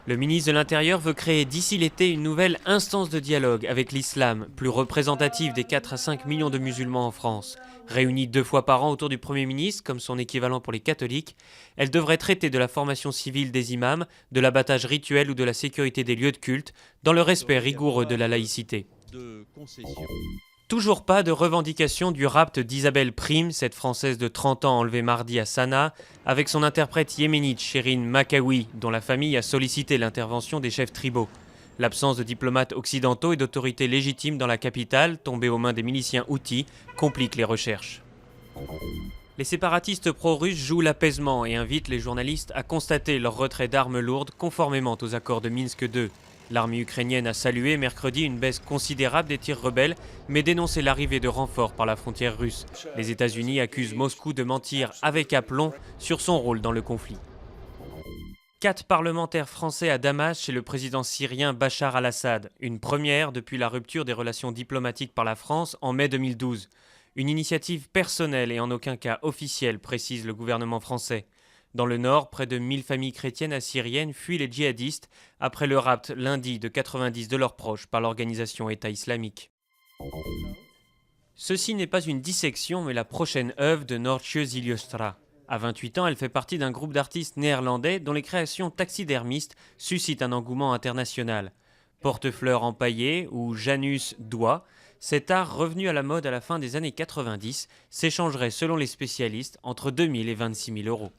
Le ministre de l'Intérieur veut créer d'ici l'été une nouvelle instance de dialogue avec l'islam, plus représentative des 4 à 5 millions de musulmans en France. Réunie 2 fois par an autour du Premier ministre, comme son équivalent pour les catholiques, elle devrait traiter de la formation civile des imams, de l'abattage rituel ou de la sécurité des lieux de culte, dans le respect rigoureux de la laïcité. Toujours pas de revendication du rapt d'Isabelle Prime, cette Française de 30 ans enlevée mardi à Sanaa, avec son interprète yéménite Chérine Makawi, dont la famille a sollicité l'intervention des chefs tribaux. L'absence de diplomates occidentaux et d'autorités légitimes dans la capitale, tombée aux mains des miliciens houthis, complique les recherches. Les séparatistes pro-russes jouent l'apaisement et invitent les journalistes à constater leur retrait d'armes lourdes conformément aux accords de Minsk II. L'armée ukrainienne a salué mercredi une baisse considérable des tirs rebelles, mais dénoncé l'arrivée de renforts par la frontière russe. Les États-Unis accusent Moscou de mentir avec aplomb sur son rôle dans le conflit. 4 parlementaires français à Damas chez le président syrien Bachar al-Assad, une première depuis la rupture des relations diplomatiques par la France en mai 2012. Une initiative personnelle et en aucun cas officielle, précise le gouvernement français. Dans le nord, près de 1000 familles chrétiennes assyriennes fuient les djihadistes après le rapt lundi de 90 de leurs proches par l'organisation État islamique. Ceci n'est pas une dissection mais la prochaine œuvre de Noortje Ziliustra. À 28 ans, elle fait partie d'un groupe d'artistes néerlandais dont les créations taxidermistes suscitent un engouement international. Porte-fleurs empaillé ou Janus doigt, cet art revenu à la mode à la fin des années 90 s'échangerait selon les spécialistes entre 2 000 et 26 000 euros.